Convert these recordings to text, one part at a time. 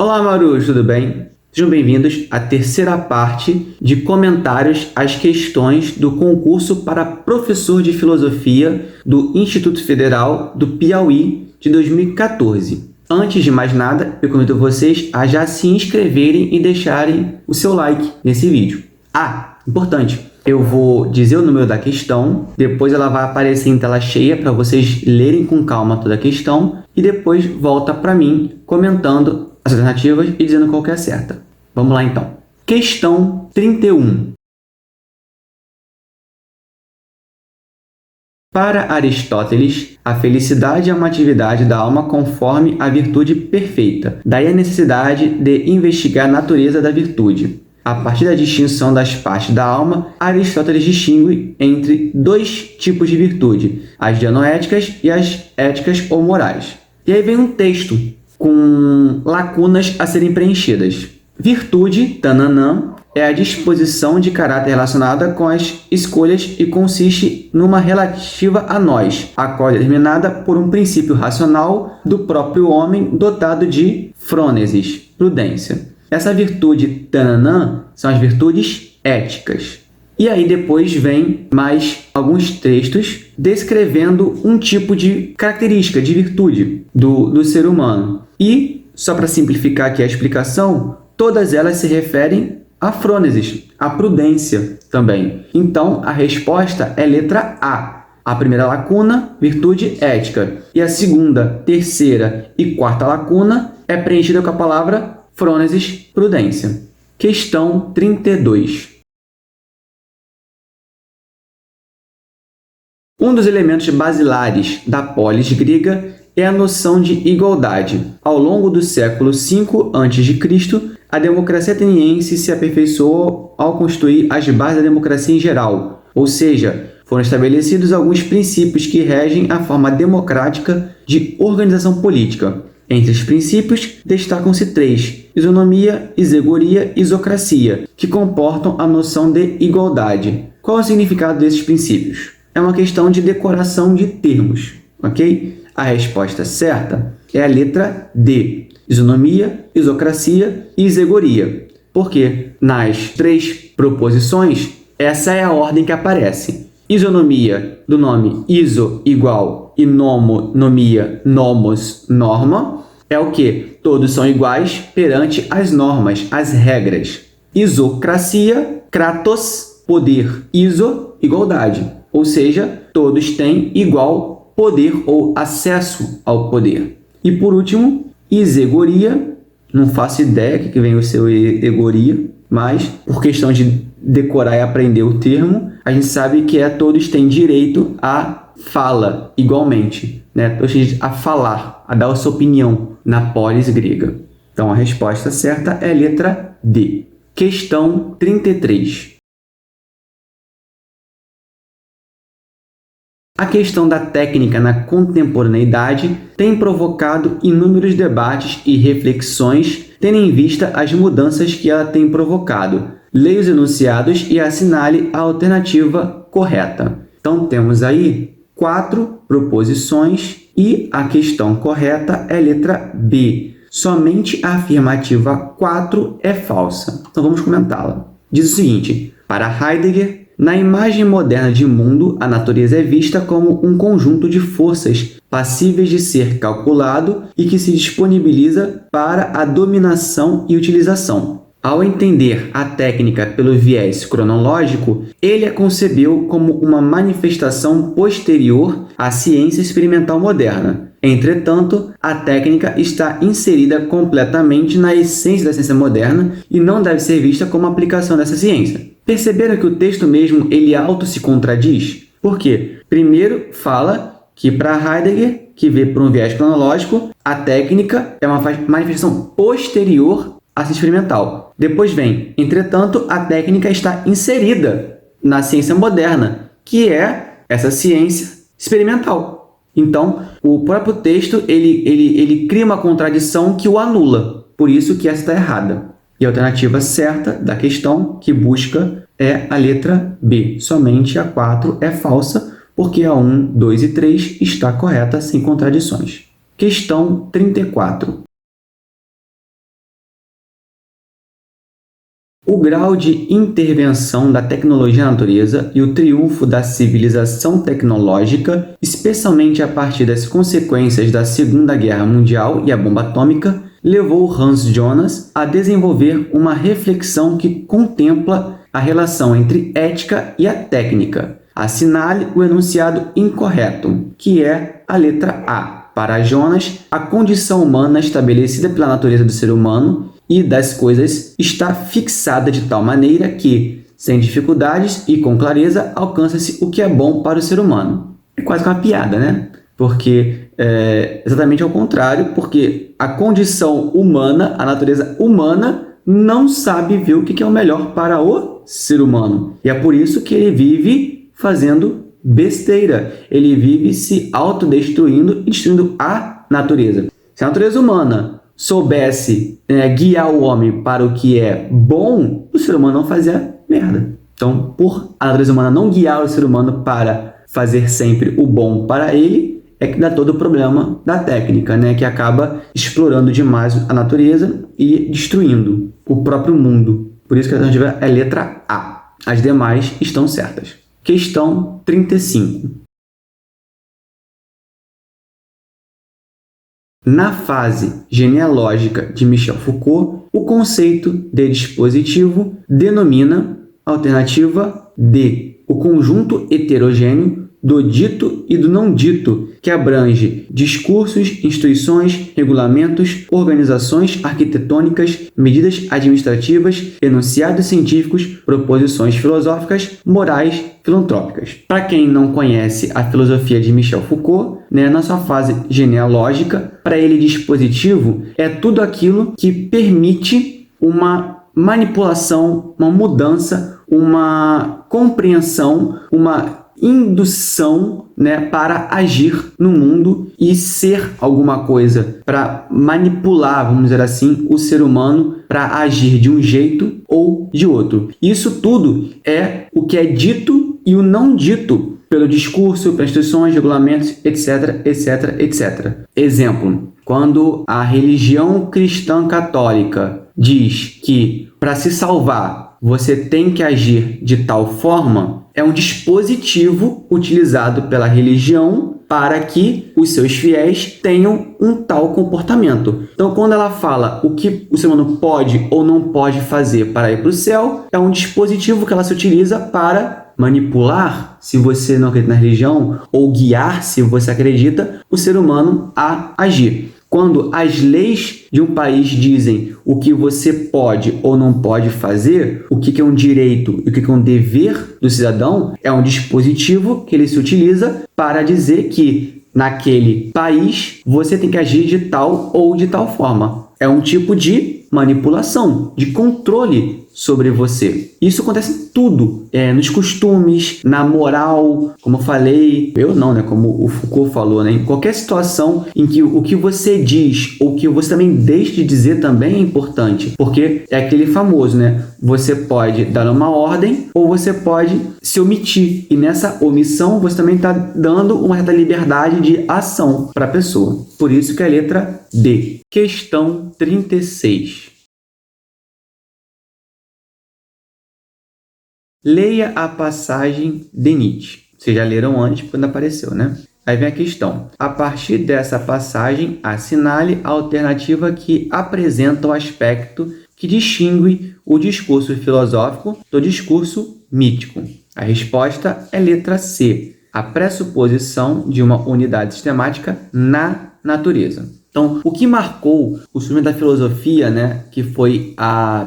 Olá, Marus, tudo bem? Sejam bem-vindos à terceira parte de comentários às questões do concurso para professor de filosofia do Instituto Federal do Piauí de 2014. Antes de mais nada, eu convido vocês a já se inscreverem e deixarem o seu like nesse vídeo. Importante, eu vou dizer o número da questão, depois ela vai aparecer em tela cheia para vocês lerem com calma toda a questão e depois volta para mim comentando as alternativas e dizendo qual que é a certa. Vamos lá então. Questão 31. Para Aristóteles, a felicidade é uma atividade da alma conforme a virtude perfeita. Daí a necessidade de investigar a natureza da virtude. A partir da distinção das partes da alma, Aristóteles distingue entre dois tipos de virtude, as dianoéticas e as éticas ou morais. E aí vem um texto com lacunas a serem preenchidas. Virtude, tananã, é a disposição de caráter relacionada com as escolhas e consiste numa relativa a nós, a qual é determinada por um princípio racional do próprio homem dotado de frônesis, prudência. Essa virtude tananã são as virtudes éticas. E aí depois vem mais alguns textos descrevendo um tipo de característica, de virtude do ser humano. E, só para simplificar aqui a explicação, todas elas se referem a frônesis, a prudência também. Então, a resposta é letra A. A primeira lacuna, virtude ética. E a segunda, terceira e quarta lacuna é preenchida com a palavra frônesis, prudência. Questão 32. Um dos elementos basilares da polis grega é a noção de igualdade. Ao longo do século V a.C., a democracia ateniense se aperfeiçoou ao constituir as bases da democracia em geral, ou seja, foram estabelecidos alguns princípios que regem a forma democrática de organização política. Entre os princípios, destacam-se três: isonomia, isegoria e isocracia, que comportam a noção de igualdade. Qual é o significado desses princípios? É uma questão de decoração de termos, ok? A resposta certa é a letra D: isonomia, isocracia e isegoria. Porque nas três proposições, essa é a ordem que aparece. Isonomia, do nome iso, igual, e nomo, nomia, nomos, norma, é o que? Todos são iguais perante as normas, as regras. Isocracia, kratos, poder, iso, igualdade. Ou seja, todos têm igual poder ou acesso ao poder. E por último, isegoria, não faço ideia do que vem o seu egoria, mas por questão de decorar e aprender o termo, a gente sabe que todos têm direito à fala igualmente, né? Todos têm direito a falar, a dar a sua opinião na polis grega. Então a resposta certa é a letra D. Questão 33. A questão da técnica na contemporaneidade tem provocado inúmeros debates e reflexões, tendo em vista as mudanças que ela tem provocado. Leia os enunciados e assinale a alternativa correta. Então, temos aí 4 proposições e a questão correta é a letra B. Somente a afirmativa 4 é falsa. Então, vamos comentá-la. Diz o seguinte: para Heidegger, na imagem moderna de mundo, a natureza é vista como um conjunto de forças passíveis de ser calculado e que se disponibiliza para a dominação e utilização. Ao entender a técnica pelo viés cronológico, ele a concebeu como uma manifestação posterior à ciência experimental moderna. Entretanto, a técnica está inserida completamente na essência da ciência moderna e não deve ser vista como aplicação dessa ciência. Perceberam que o texto mesmo ele auto se contradiz? Por quê? Primeiro fala que para Heidegger, que vê por um viés cronológico, a técnica é uma manifestação posterior à ciência experimental. Depois vem, entretanto, a técnica está inserida na ciência moderna, que é essa ciência experimental. Então, o próprio texto ele cria uma contradição que o anula. Por isso que essa está errada. E a alternativa certa da questão que busca é a letra B. Somente a 4 é falsa, porque a 1, 2 e 3 está correta sem contradições. Questão 34. O grau de intervenção da tecnologia na natureza e o triunfo da civilização tecnológica, especialmente a partir das consequências da Segunda Guerra Mundial e a bomba atômica, levou Hans Jonas a desenvolver uma reflexão que contempla a relação entre ética e a técnica. Assinale o enunciado incorreto, que é a letra A. Para Jonas, a condição humana estabelecida pela natureza do ser humano e das coisas está fixada de tal maneira que, sem dificuldades e com clareza, alcança-se o que é bom para o ser humano. É quase que uma piada, né? Porque é exatamente ao contrário, porque a condição humana, a natureza humana, não sabe ver o que é o melhor para o ser humano. E é por isso que ele vive fazendo besteira. Ele vive se autodestruindo e destruindo a natureza. Se a natureza humana soubesse guiar o homem para o que é bom, o ser humano não fazia merda. Então, por a natureza humana não guiar o ser humano para fazer sempre o bom para ele, é que dá todo o problema da técnica, né? Que acaba explorando demais a natureza e destruindo o próprio mundo. Por isso que a alternativa é a letra A. As demais estão certas. Questão 35. Na fase genealógica de Michel Foucault, o conceito de dispositivo denomina alternativa D, o conjunto heterogêneo do dito e do não dito, que abrange discursos, instituições, regulamentos, organizações arquitetônicas, medidas administrativas, enunciados científicos, proposições filosóficas, morais, filantrópicas. Para quem não conhece a filosofia de Michel Foucault, na sua fase genealógica, para ele dispositivo é tudo aquilo que permite uma manipulação, uma mudança, uma compreensão, uma indução, para agir no mundo e ser alguma coisa, para manipular, vamos dizer assim, o ser humano para agir de um jeito ou de outro. Isso tudo é o que é dito e o não dito pelo discurso, pelas instituições, regulamentos, etc, etc, etc. Exemplo, quando a religião cristã católica diz que para se salvar você tem que agir de tal forma, é um dispositivo utilizado pela religião para que os seus fiéis tenham um tal comportamento. Então, quando ela fala o que o ser humano pode ou não pode fazer para ir para o céu, é um dispositivo que ela se utiliza para manipular, se você não acredita na religião, ou guiar, se você acredita, o ser humano a agir. Quando as leis de um país dizem o que você pode ou não pode fazer, o que é um direito e o que é um dever do cidadão, é um dispositivo que ele se utiliza para dizer que naquele país você tem que agir de tal ou de tal forma. É um tipo de manipulação, de controle sobre você. Isso acontece em tudo, nos costumes, na moral, como eu falei, como o Foucault falou, em qualquer situação em que o que você diz ou que você também deixa de dizer também é importante, porque é aquele famoso, você pode dar uma ordem ou você pode se omitir, e nessa omissão você também está dando uma certa liberdade de ação para a pessoa. Por isso que é a letra D. Questão 36. Leia a passagem de Nietzsche. Vocês já leram antes, quando apareceu, Aí vem a questão. A partir dessa passagem, assinale a alternativa que apresenta o aspecto que distingue o discurso filosófico do discurso mítico. A resposta é letra C. A pressuposição de uma unidade sistemática na natureza. Então, o que marcou o surgimento da filosofia, que foi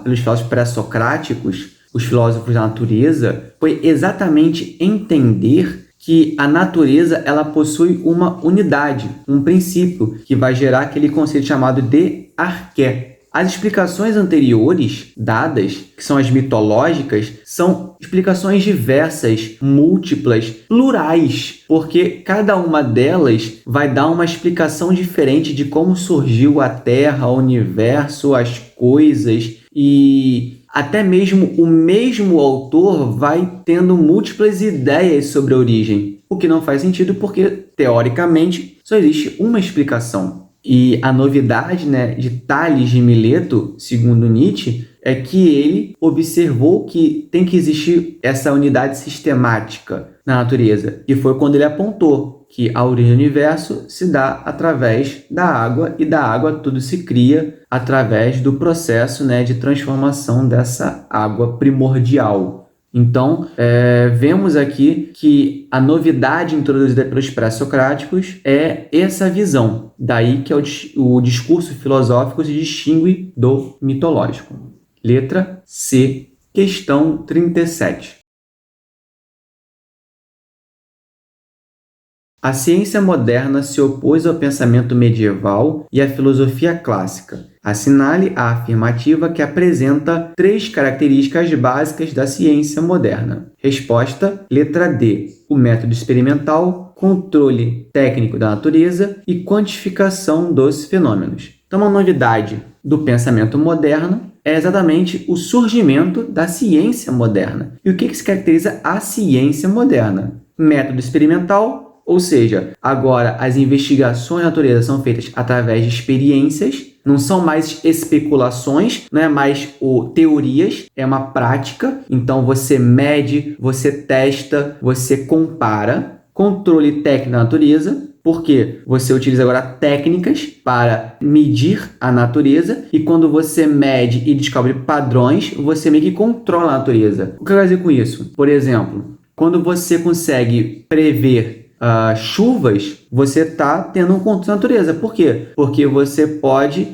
pelos filósofos pré-socráticos, os filósofos da natureza, foi exatamente entender que a natureza ela possui uma unidade, um princípio, que vai gerar aquele conceito chamado de arqué. As explicações anteriores dadas, que são as mitológicas, são explicações diversas, múltiplas, plurais, porque cada uma delas vai dar uma explicação diferente de como surgiu a Terra, o universo, as coisas, e até mesmo o mesmo autor vai tendo múltiplas ideias sobre a origem, o que não faz sentido porque, teoricamente, só existe uma explicação. E a novidade de Tales de Mileto, segundo Nietzsche, é que ele observou que tem que existir essa unidade sistemática na natureza, e foi quando ele apontou que a origem do universo se dá através da água, e da água tudo se cria através do processo, né, de transformação dessa água primordial. Então, vemos aqui que a novidade introduzida pelos pré-socráticos é essa visão. Daí que o discurso filosófico se distingue do mitológico. Letra C, questão 37. A ciência moderna se opôs ao pensamento medieval e à filosofia clássica. Assinale a afirmativa que apresenta 3 características básicas da ciência moderna. Resposta: letra D. O método experimental, controle técnico da natureza e quantificação dos fenômenos. Então, uma novidade do pensamento moderno é exatamente o surgimento da ciência moderna. E o que se caracteriza a ciência moderna? Método experimental. Ou seja, agora as investigações na natureza são feitas através de experiências, não são mais especulações, não é mais teorias, é uma prática. Então você mede, você testa, você compara. Controle técnico da natureza, porque você utiliza agora técnicas para medir a natureza, e quando você mede e descobre padrões, você meio que controla a natureza. O que eu quero dizer com isso? Por exemplo, quando você consegue prever chuvas, você está tendo um controle da natureza. Por quê? Porque você pode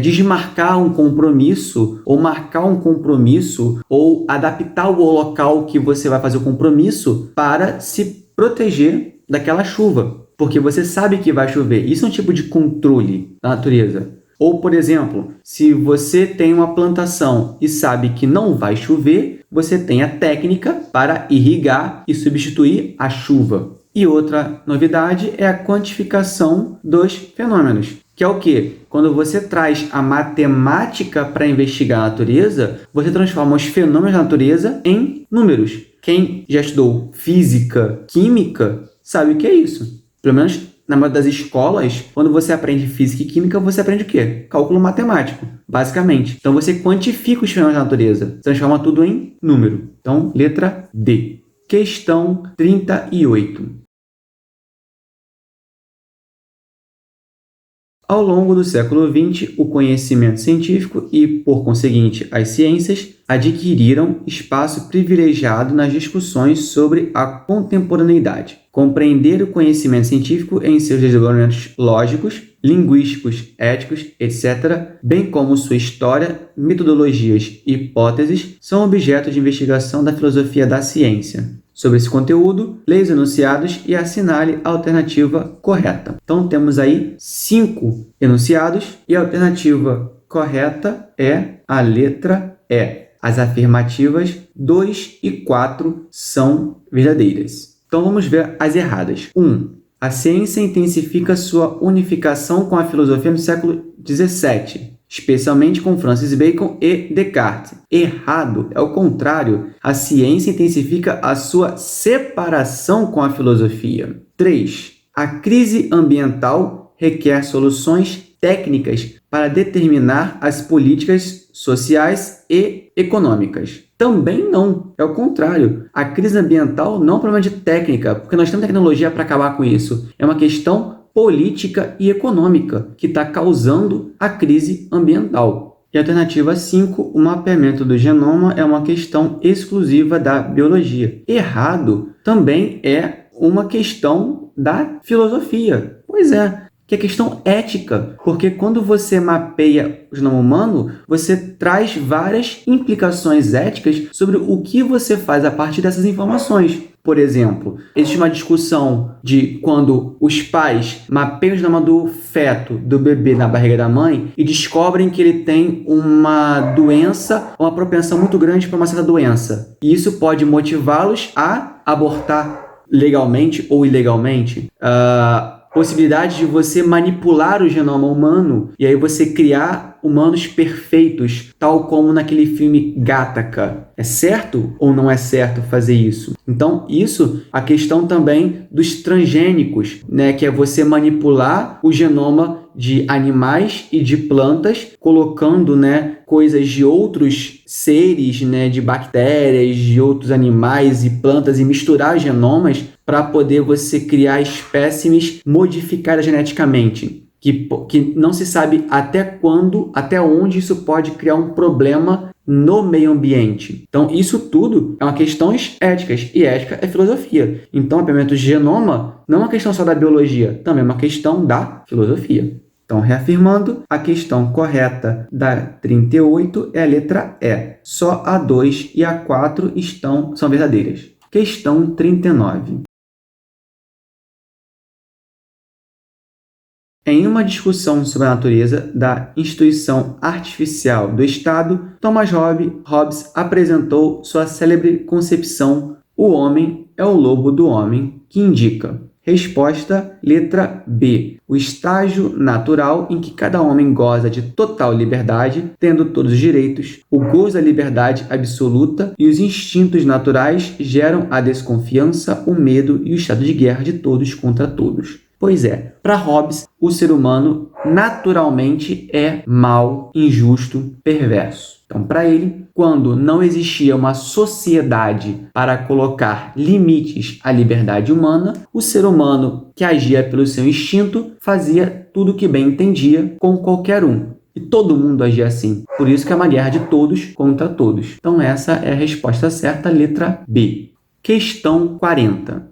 desmarcar um compromisso, ou marcar um compromisso, ou adaptar o local que você vai fazer o compromisso para se proteger daquela chuva, porque você sabe que vai chover. Isso é um tipo de controle da natureza. Ou, por exemplo, se você tem uma plantação e sabe que não vai chover, você tem a técnica para irrigar e substituir a chuva. E outra novidade é a quantificação dos fenômenos, que é o quê? Quando você traz a matemática para investigar a natureza, você transforma os fenômenos da natureza em números. Quem já estudou física, química, sabe o que é isso. Pelo menos na maioria das escolas, quando você aprende física e química, você aprende o quê? Cálculo matemático, basicamente. Então você quantifica os fenômenos da natureza, transforma tudo em número. Então, letra D. Questão 38. Ao longo do século XX, o conhecimento científico e, por conseguinte, as ciências adquiriram espaço privilegiado nas discussões sobre a contemporaneidade. Compreender o conhecimento científico em seus desdobramentos lógicos, linguísticos, éticos, etc., bem como sua história, metodologias e hipóteses, são objeto de investigação da filosofia da ciência. Sobre esse conteúdo, leia os enunciados e assinale a alternativa correta. Então, temos aí 5 enunciados e a alternativa correta é a letra E. As afirmativas 2 e 4 são verdadeiras. Então, vamos ver as erradas. 1. A ciência intensifica sua unificação com a filosofia no século XVII, especialmente com Francis Bacon e Descartes. Errado, é o contrário. A ciência intensifica a sua separação com a filosofia. 3. A crise ambiental requer soluções técnicas para determinar as políticas sociais e econômicas. Também não, é o contrário. A crise ambiental não é um problema de técnica, porque nós temos tecnologia para acabar com isso. É uma questão política e econômica que está causando a crise ambiental. E a alternativa 5, o mapeamento do genoma é uma questão exclusiva da biologia. Errado também é uma questão da filosofia. Pois é, que é questão ética, porque quando você mapeia o genoma humano, você traz várias implicações éticas sobre o que você faz a partir dessas informações. Por exemplo, existe uma discussão de quando os pais mapeiam o genoma do feto, do bebê na barriga da mãe, e descobrem que ele tem uma doença, uma propensão muito grande para uma certa doença. E isso pode motivá-los a abortar legalmente ou ilegalmente. possibilidade de você manipular o genoma humano e aí você criar humanos perfeitos, tal como naquele filme Gattaca. É certo ou não é certo fazer isso? Então, a questão também dos transgênicos, né, que é você manipular o genoma de animais e de plantas, colocando, né, coisas de outros seres, né, de bactérias, de outros animais e plantas e misturar genomas para poder você criar espécimes modificadas geneticamente. Que não se sabe até onde isso pode criar um problema no meio ambiente. Então, isso tudo é uma questões éticas, e ética é filosofia. Então, o mapeamento de genoma não é uma questão só da biologia, também é uma questão da filosofia. Então, reafirmando, a questão correta da 38 é a letra E. Só a 2 e a 4 são verdadeiras. Questão 39. Em uma discussão sobre a natureza da instituição artificial do Estado, Thomas Hobbes apresentou sua célebre concepção: o homem é o lobo do homem, que indica. Resposta, letra B. O estágio natural em que cada homem goza de total liberdade, tendo todos os direitos, o gozo da liberdade absoluta e os instintos naturais geram a desconfiança, o medo e o estado de guerra de todos contra todos. Pois é, para Hobbes, o ser humano naturalmente é mau, injusto, perverso. Então, para ele, quando não existia uma sociedade para colocar limites à liberdade humana, o ser humano que agia pelo seu instinto fazia tudo o que bem entendia com qualquer um. E todo mundo agia assim. Por isso que é uma guerra de todos contra todos. Então, essa é a resposta certa, letra B. Questão 40.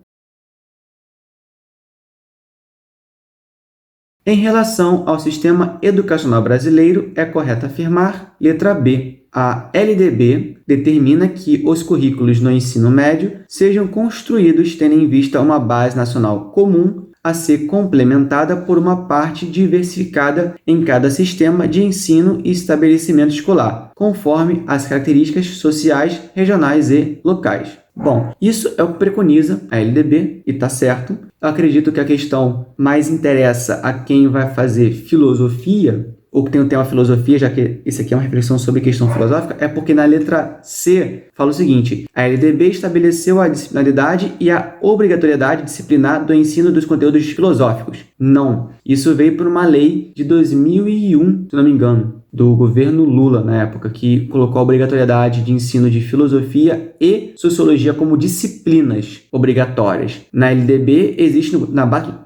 Em relação ao sistema educacional brasileiro, é correto afirmar, letra B. A LDB determina que os currículos no ensino médio sejam construídos tendo em vista uma base nacional comum a ser complementada por uma parte diversificada em cada sistema de ensino e estabelecimento escolar, conforme as características sociais, regionais e locais. Bom, isso é o que preconiza a LDB e está certo. Eu acredito que a questão mais interessa a quem vai fazer filosofia, ou que tem o tema filosofia, já que isso aqui é uma reflexão sobre questão filosófica, é porque na letra C fala o seguinte: a LDB estabeleceu a disciplinaridade e a obrigatoriedade disciplinar do ensino dos conteúdos filosóficos. Não, isso veio por uma lei de 2001, se não me engano, do governo Lula, na época, que colocou a obrigatoriedade de ensino de filosofia e sociologia como disciplinas obrigatórias. Na LDB, existe,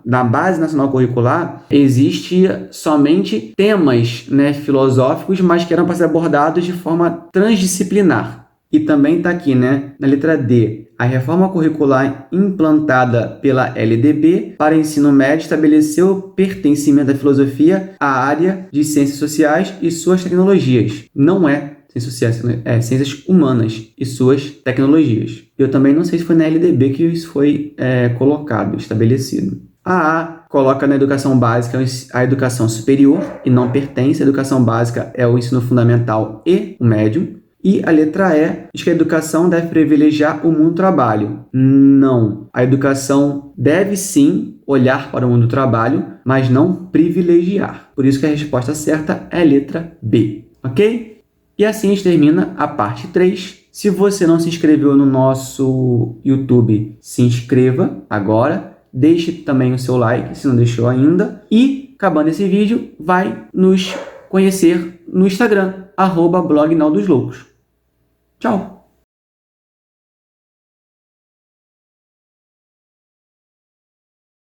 na Base Nacional Curricular, existe somente temas, né, filosóficos, mas que eram para ser abordados de forma transdisciplinar. E também está aqui, né, na letra D, a reforma curricular implantada pela LDB para ensino médio estabeleceu o pertencimento da filosofia à área de ciências sociais e suas tecnologias. Não é ciências sociais, é ciências humanas e suas tecnologias. Eu também não sei se foi na LDB que isso foi colocado, estabelecido. A A coloca na educação básica a educação superior e não pertence. A educação básica é o ensino fundamental e o médio. E a letra E diz que a educação deve privilegiar o mundo do trabalho. Não. A educação deve sim olhar para o mundo do trabalho, mas não privilegiar. Por isso que a resposta certa é a letra B. Ok? E assim a gente termina a parte 3. Se você não se inscreveu no nosso YouTube, se inscreva agora. Deixe também o seu like, se não deixou ainda. E, acabando esse vídeo, vai nos conhecer no Instagram, @blognaldosloucos. Tchau!